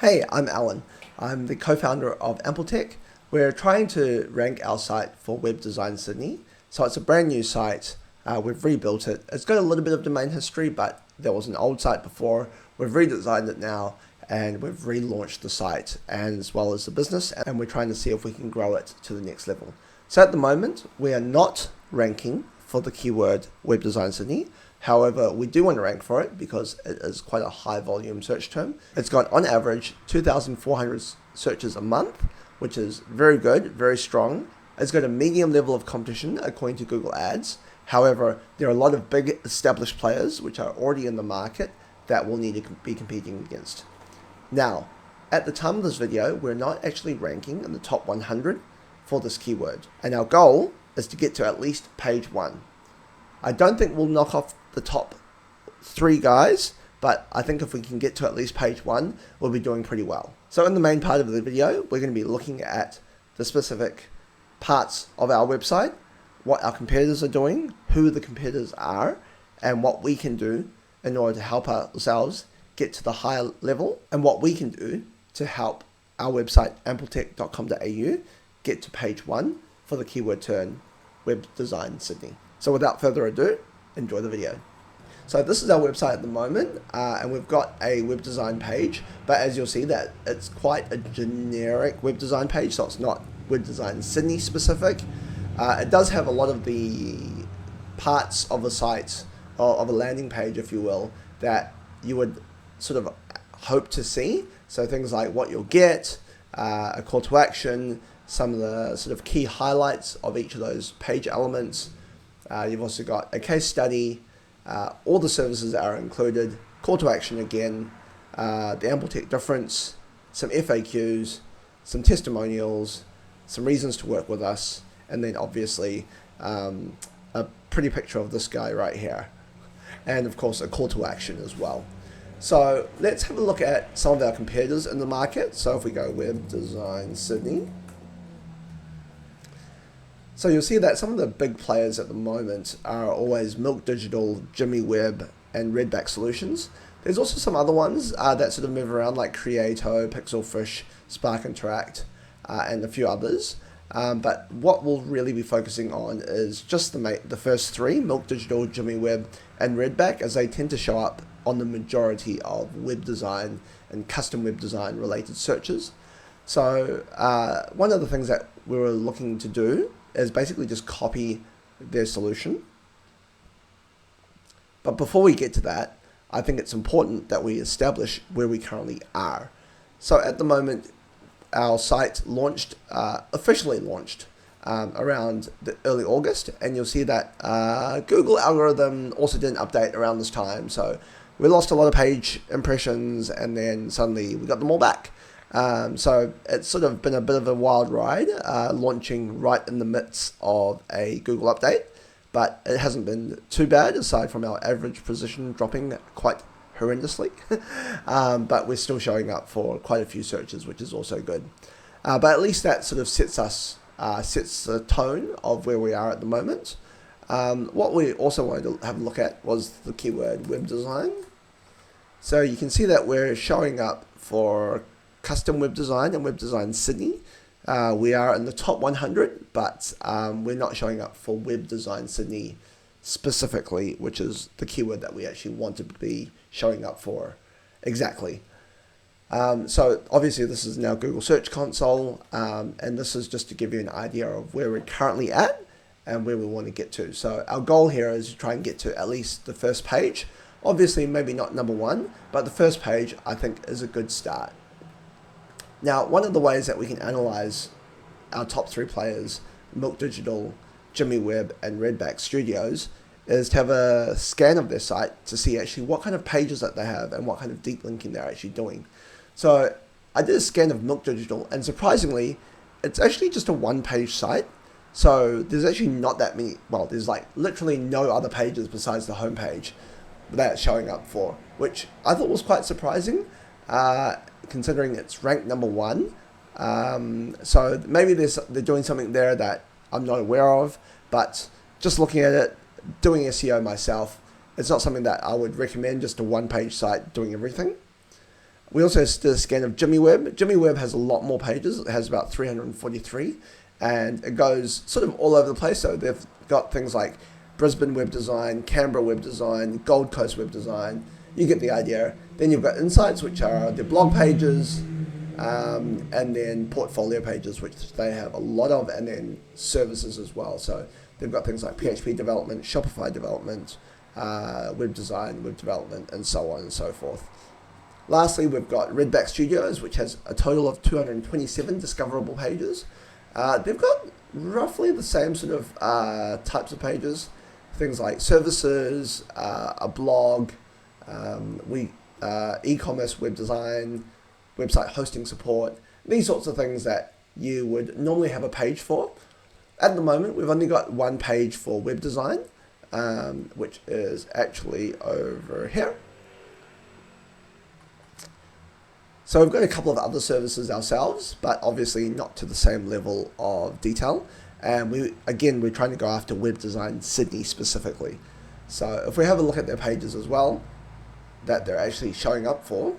Hey, I'm Alan. I'm the co-founder of Amplitech. We're trying to rank our site for Web Design Sydney. So it's a brand new site. We've rebuilt it. It's got a little bit of domain history, but there was an old site before. We've redesigned it now, and we've relaunched the site and as well as the business, and we're trying to see if we can grow it to the next level. So at the moment, we are not ranking for the keyword Web Design Sydney. However, we do want to rank for it because it is quite a high volume search term. It's got on average 2,400 searches a month, which is very good, very strong. It's got a medium level of competition according to Google Ads. However, there are a lot of big established players which are already in the market that we'll need to be competing against. Now, at the time of this video, we're not actually ranking in the top 100 for this keyword. And our goal is to get to at least page 1. I don't think we'll knock off the top 3 guys, but I think if we can get to at least page 1, we'll be doing pretty well. So in the main part of the video, we're going to be looking at the specific parts of our website, what our competitors are doing, who the competitors are, and what we can do in order to help ourselves get to the higher level, and what we can do to help our website, amplitech.com.au, get to page 1 for the keyword term Web Design Sydney. So without further ado, enjoy the video. So this is our website at the moment, and we've got a web design page, but as you'll see that it's quite a generic web design page, so it's not Web Design Sydney specific. It does have a lot of the parts of a site, or of a landing page if you will, that you would sort of hope to see. So things like what you'll get, a call to action, some of the sort of key highlights of each of those page elements. You've also got a case study, all the services that are included, call to action again, the Amplitech difference, some FAQs, some testimonials, some reasons to work with us, and then obviously a pretty picture of this guy right here, and of course a call to action as well. So let's have a look at some of our competitors in the market. So if we go Web Design Sydney, so you'll see that some of the big players at the moment are always Milk Digital, Jimmy Web, and Redback Solutions. There's also some other ones that sort of move around like Creato, Pixelfish, Spark Interact, and a few others. But what we'll really be focusing on is just the first 3, Milk Digital, Jimmy Web, and Redback, as they tend to show up on the majority of web design and custom web design related searches. So one of the things that we were looking to do is basically just copy their solution. But before we get to that, I think it's important that we establish where we currently are. So at the moment, our site launched, officially launched around the early August, and you'll see that Google algorithm also didn't update around this time. So we lost a lot of page impressions, and then suddenly we got them all back. So it's sort of been a bit of a wild ride, launching right in the midst of a Google update, but it hasn't been too bad aside from our average position dropping quite horrendously. But we're still showing up for quite a few searches, which is also good. But at least that sort of sets the tone of where we are at the moment. What we also wanted to have a look at was the keyword web design. So you can see that we're showing up for custom web design and Web Design Sydney. We are in the top 100, but we're not showing up for Web Design Sydney specifically, which is the keyword that we actually want to be showing up for exactly. So obviously this is now Google Search Console, and this is just to give you an idea of where we're currently at and where we want to get to. So our goal here is to try and get to at least the first page. Obviously maybe not number 1, but the first page I think is a good start. Now, one of the ways that we can analyze our top 3 players, Milk Digital, Jimmy Web, and Redback Studios, is to have a scan of their site to see actually what kind of pages that they have and what kind of deep linking they're actually doing. So I did a scan of Milk Digital, and surprisingly, it's actually just a 1-page site. So there's actually not that many, well, there's like literally no other pages besides the homepage that it's showing up for, which I thought was quite surprising. Considering it's ranked number 1. So maybe they're doing something there that I'm not aware of, but just looking at it, doing SEO myself, it's not something that I would recommend, just a 1-page site doing everything. We also did a scan of Jimmy Web. Jimmy Web has a lot more pages. It has about 343, and it goes sort of all over the place. So they've got things like Brisbane web design, Canberra web design, Gold Coast web design. You get the idea. Then you've got insights, which are their blog pages, and then portfolio pages, which they have a lot of, and then services as well. So they've got things like PHP development, Shopify development, web design, web development, and so on and so forth. Lastly, we've got Redback Studios, which has a total of 227 discoverable pages. They've got roughly the same sort of types of pages, things like services, a blog, e-commerce, web design, website hosting support, these sorts of things that you would normally have a page for. At the moment, we've only got one page for web design, which is actually over here. So we've got a couple of other services ourselves, but obviously not to the same level of detail. And we're trying to go after Web Design Sydney specifically. So if we have a look at their pages as well, that they're actually showing up for,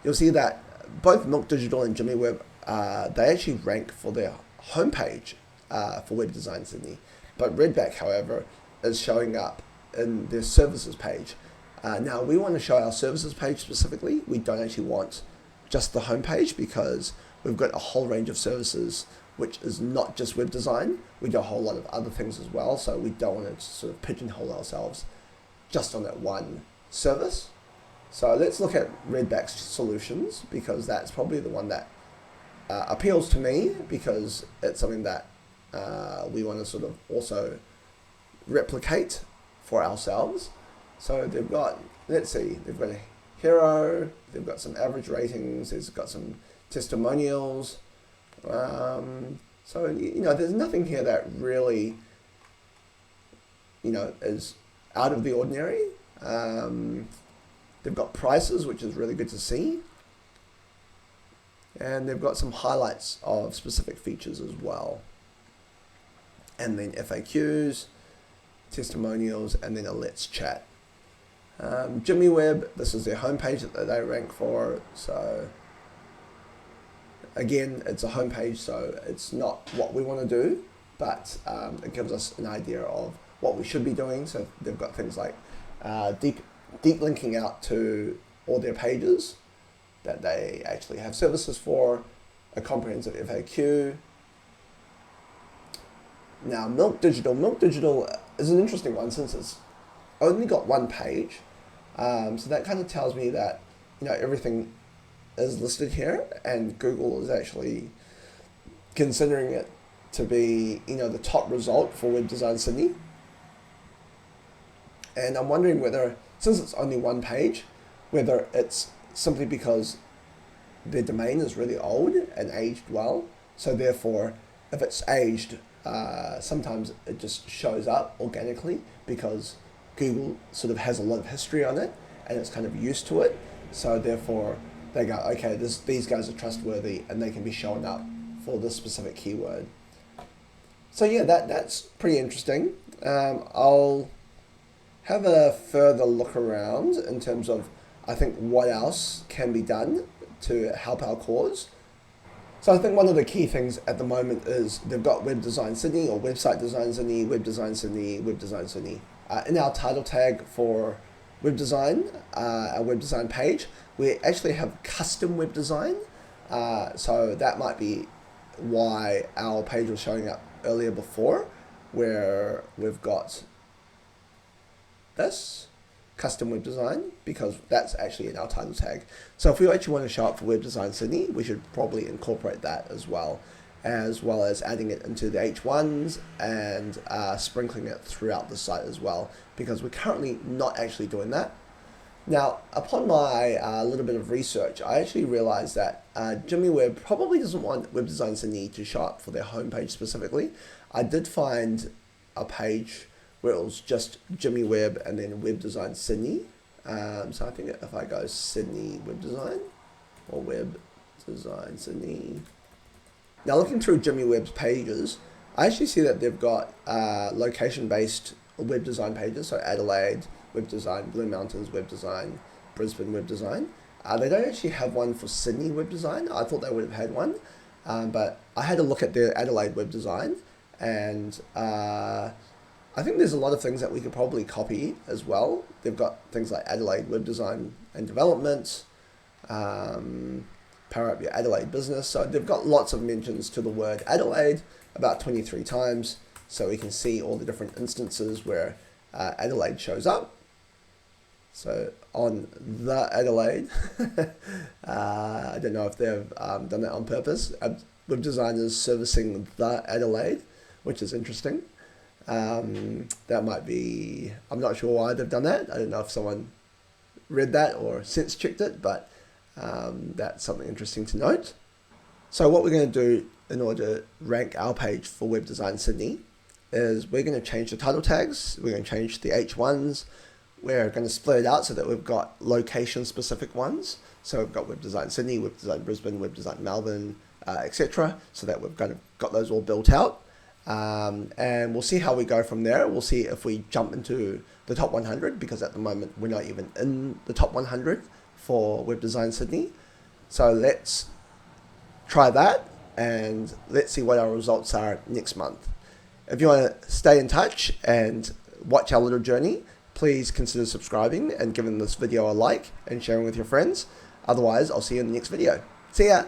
you'll see that both Milk Digital and Jimmy Web, they actually rank for their homepage for Web Design Sydney. But Redback, however, is showing up in their services page. Now, we want to show our services page specifically. We don't actually want just the homepage, because we've got a whole range of services which is not just web design. We do a whole lot of other things as well, so we don't want to sort of pigeonhole ourselves just on that one service. So let's look at Redback's solutions, because that's probably the one that appeals to me, because it's something that we want to sort of also replicate for ourselves. So they've got, let's see, they've got a hero, they've got some average ratings, they've got some testimonials. So, there's nothing here that really, is out of the ordinary. They've got prices, which is really good to see. And they've got some highlights of specific features as well. And then FAQs, testimonials, and then a Let's Chat. Jimmy Web, this is their homepage that they rank for. So again, it's a homepage, so it's not what we want to do, but it gives us an idea of what we should be doing. So they've got things like deep linking out to all their pages that they actually have services for, a comprehensive FAQ. Now, Milk Digital is an interesting one, since it's only got one page. So that kind of tells me that everything is listed here, and Google is actually considering it to be the top result for Web Design Sydney. And I'm wondering whether, since it's only one page, whether it's simply because their domain is really old and aged well. So therefore, if it's aged, sometimes it just shows up organically because Google sort of has a lot of history on it and it's kind of used to it. So therefore, they go, okay, these guys are trustworthy and they can be shown up for this specific keyword. So yeah, that's pretty interesting. I'll have a further look around in terms of, I think, what else can be done to help our cause. So I think one of the key things at the moment is they've got Web Design Sydney, or Website Design Sydney, Web Design Sydney, Web Design Sydney. In our title tag for web design, our web design page, we actually have custom web design. So that might be why our page was showing up earlier before, where we've got this custom web design, because that's actually in our title tag. So if we actually want to show up for Web Design Sydney, we should probably incorporate that as well as adding it into the H1s and sprinkling it throughout the site as well, because we're currently not actually doing that. Now, upon my little bit of research, I actually realized that Jimmy Web probably doesn't want Web Design Sydney to show up for their homepage specifically. I did find a page where it was just Jimmy Web and then Web Design Sydney. So I think if I go Sydney Web Design, or Web Design Sydney. Now looking through Jimmy Web's pages, I actually see that they've got location-based web design pages. So Adelaide Web Design, Blue Mountains Web Design, Brisbane Web Design. They don't actually have one for Sydney web design. I thought they would have had one, but I had a look at their Adelaide web design, and I think there's a lot of things that we could probably copy as well. They've got things like Adelaide web design and development, power up your Adelaide business. So they've got lots of mentions to the word Adelaide, about 23 times. So we can see all the different instances where Adelaide shows up. So on the Adelaide, I don't know if they've done that on purpose. Web designers servicing the Adelaide, which is interesting. That might be, I'm not sure why they've done that. I don't know if someone read that or sense checked it, but that's something interesting to note. So what we're going to do in order to rank our page for Web Design Sydney is we're going to change the title tags. We're going to change the H1s. We're going to split it out so that we've got location specific ones. So we've got Web Design Sydney, Web Design Brisbane, Web Design Melbourne, etc. So that we've kind of got those all built out. And we'll see how we go from there. We'll see if we jump into the top 100, because at the moment we're not even in the top 100 for Web Design Sydney. So let's try that and let's see what our results are next month. If you want to stay in touch and watch our little journey, please consider subscribing and giving this video a like and sharing with your friends. Otherwise, I'll see you in the next video. See ya!